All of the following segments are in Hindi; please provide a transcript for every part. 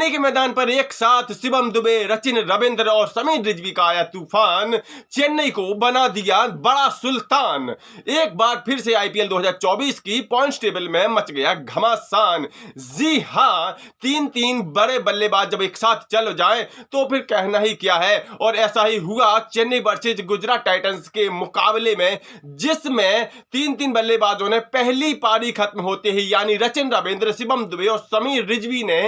चेन्नई के मैदान पर एक साथ शिवम दुबे, सचिन, रविंद्र और समीर रिजवी का आया तूफान। चेन्नई को बना दिया बड़ा सुल्तान। एक बार फिर से आईपीएल 2024 की पॉइंट्स टेबल में मच गया घमासान। जी हां, तीन बड़े बल्लेबाज जब एक साथ चल जाएं तो फिर कहना ही क्या है। और ऐसा ही हुआ चेन्नई वर्सेज गुजरात टाइटंस के मुकाबले में, जिसमें तीन बल्लेबाजों ने पहली पारी खत्म होते ही, यानी सचिन, रविंद्र, शिवम दुबे और समीर रिजवी ने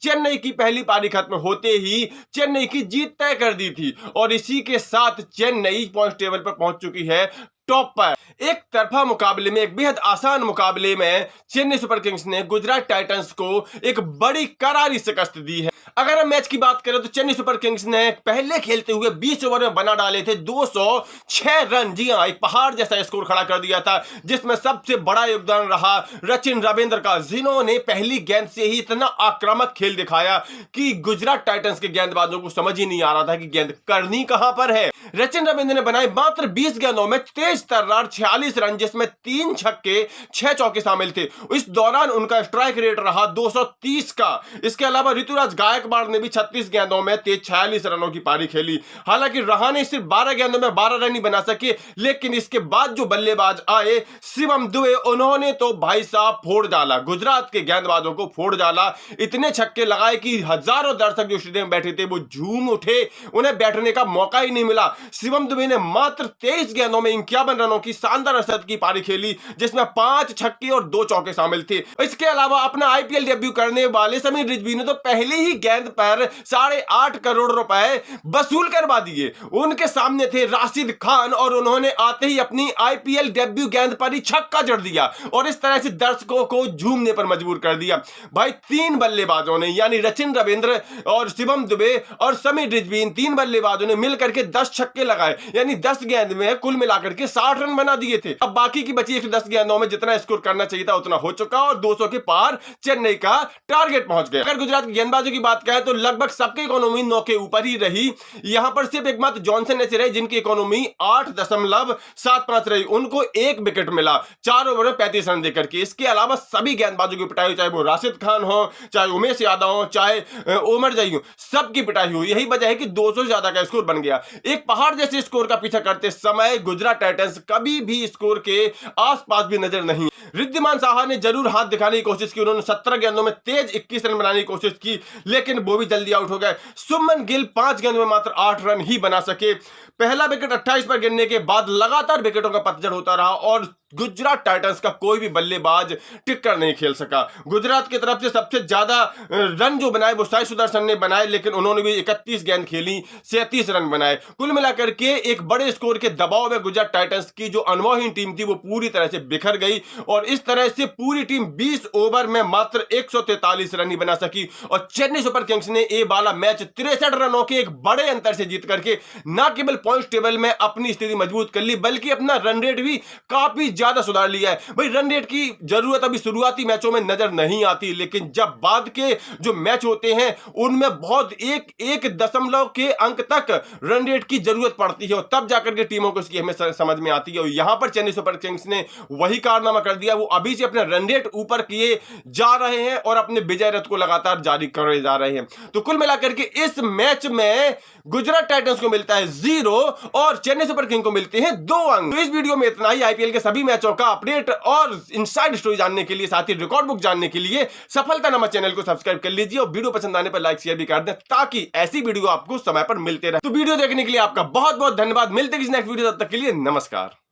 चेन्नई की पहली पारी खत्म होते ही चेन्नई की जीत तय कर दी थी। और इसी के साथ चेन्नई पॉइंट टेबल पर पहुंच चुकी है टॉप पर। एक तरफा मुकाबले में, एक बेहद आसान मुकाबले में चेन्नई सुपर किंग्स ने गुजरात टाइटंस को एक बड़ी करारी शिकस्त दी है। अगर हम मैच की बात करें तो चेन्नई सुपर किंग्स ने पहले खेलते हुए 20 ओवर में बना डाले थे 206 रन। जी हां, एक पहाड़ जैसा स्कोर खड़ा कर दिया था, जिसमें सबसे बड़ा योगदान रहा सचिन, रविंद्र का, जिन्होंने पहली गेंद से ही इतना आक्रामक खेल दिखाया कि गुजरात टाइटंस के गेंदबाजों को समझ ही नहीं आ रहा था कि गेंद करनी कहां पर है। सचिन, रविंद्र ने बनाए मात्र 20 गेंदों में तेज तर्रार 46 रन, जिसमें 3 छक्के 6 चौके शामिल थे। इस दौरान उनका स्ट्राइक रेट रहा 230 का। इसके अलावा ऋतुराज गायकवाड़ ने भी 36 गेंदों में तेज 46 रनों की पारी खेली। हालांकि रहाणे सिर्फ 12 गेंदों में 12 रन ही बना सके, लेकिन इसके बाद जो बल्लेबाज आए शिवम दुबे, उन्होंने तो भाई साहब फोड़ डाला, गुजरात के गेंदबाजों को फोड़ डाला। इतने छक्के लगाए कि हजारों दर्शक जो स्टेडियम में बैठे थे वो झूम उठे, उन्हें बैठने का मौका ही नहीं मिला। शिवम दुबे ने मात्र 23 गेंदों में 51 रनों की शानदार शतक की पारी खेली, जिसमें 5 छक्के और 2 चौके शामिल थे। इसके अलावा अपना आईपीएल डेब्यू करने वाले समीर रिजवी ने तो पहले ही गेंद पर 8.5 करोड़ रुपए वसूल करवा दिए। उनके सामने थे राशिद खान और उन्होंने आते ही अपनी आईपीएल डेब्यू गेंद पर ही छक्का जड़ दिया और इस तरह से दर्शकों को झूमने पर मजबूर कर दिया। भाई, 3 बल्लेबाजों ने, यानी सचिन, रविंद्र और शिवम दुबे और समीर रिजवी, इन 3 बल्लेबाजों ने मिलकर के 10 छक्के लगाए, यानी 10 गेंद में कुल मिलाकर के 60 रन बना दिए थे। अब बाकी की बची 110 गेंदों में जितना स्कोर करना चाहिए था उतना हो चुका और 200 के पार चेन्नई का टारगेट पहुंच गया। अगर गुजरात की गेंदबाजों की बात करें तो लगभग सबकी इकोनॉमी 9 के ऊपर ही रही। यहां पर सिर्फ एकमात्र जॉनसन ऐसे रहे जिनकी इकोनॉमी 8.75 रही। उनको 1 विकेट मिला 4 ओवर में 35 रन देकर के। इसके अलावा सभी गेंदबाजों की पिटाई, चाहे वो राशिद खान हो, चाहे उमेश यादव हो, चाहे उमर जई हो, सबकी पिटाई हुई। यही वजह है कि 200 से ज्यादा का स्कोर बन गया। एक पहाड़ जैसे स्कोर का पीछा करते समय गुजरात टाइटंस कभी भी स्कोर के आसपास भी नजर नहीं। रिद्धिमान साहा ने जरूर हाथ दिखाने की कोशिश की, उन्होंने 17 गेंदों में तेज 21 रन बनाने की कोशिश की, लेकिन वो भी जल्दी आउट हो गए। शुभमन गिल 5 गेंदों में मात्र 8 रन ही बना सके। पहला विकेट 28 पर गिरने के बाद लगातार विकेटों का पतझड़ होता रहा और गुजरात टाइटंस का कोई भी बल्लेबाज टिककर नहीं खेल सका। गुजरात की तरफ से सबसे ज्यादा रन जो बनाए वो साई सुदर्शन ने बनाए, लेकिन उन्होंने भी 31 गेंद खेली, 37 रन बनाए। कुल मिलाकर के एक बड़े स्कोर के दबाव में गुजरात टाइटंस की जो अनुभवहीन टीम थी वो पूरी तरह से बिखर गई और इस तरह से पूरी टीम 20 ओवर में मात्र 143 रन ही बना सकी और चेन्नई सुपर किंग्स ने ये वाला मैच 63 रनों के एक बड़े अंतर से जीत करके न केवल पॉइंट टेबल में अपनी स्थिति मजबूत कर ली, बल्कि अपना रन रेट भी काफी ज्यादा सुधार लिया है। भाई, रन रेट की जरूरत अभी शुरुआती मैचों में नजर नहीं आती, लेकिन जब बाद के जो मैच होते हैं उनमें बहुत एक दशमलव के अंक तक रन रेट की जरूरत पड़ती है और तब जाकर के टीमों को इसकी हमें समझ में आती है। और यहां पर चेन्नई सुपर किंग्स ने वही कारनामा कर दिया। वो अभी से अपने रन रेट ऊपर किए जा रहे हैं और अपने विजय रथ को लगातार जारी करे जा रहे हैं। तो कुल मिलाकर के इस मैच में गुजरात टाइटंस को मिलता है 0 और चेन्नई सुपर किंग को मिलते हैं 2 अंक। तो इस वीडियो में इतना ही। आईपीएल के सभी मैचों का अपडेट और इनसाइड स्टोरी जानने के लिए, साथ ही रिकॉर्ड बुक जानने के लिए सफलतानामा चैनल को सब्सक्राइब कर लीजिए और वीडियो पसंद आने पर लाइक शेयर भी कर दें, ताकि ऐसी वीडियो आपको समय पर मिलते रहे। तो वीडियो देखने के लिए आपका बहुत बहुत धन्यवाद। मिलते हैं किसी नेक्स्ट वीडियो, तब तक के लिए नमस्कार।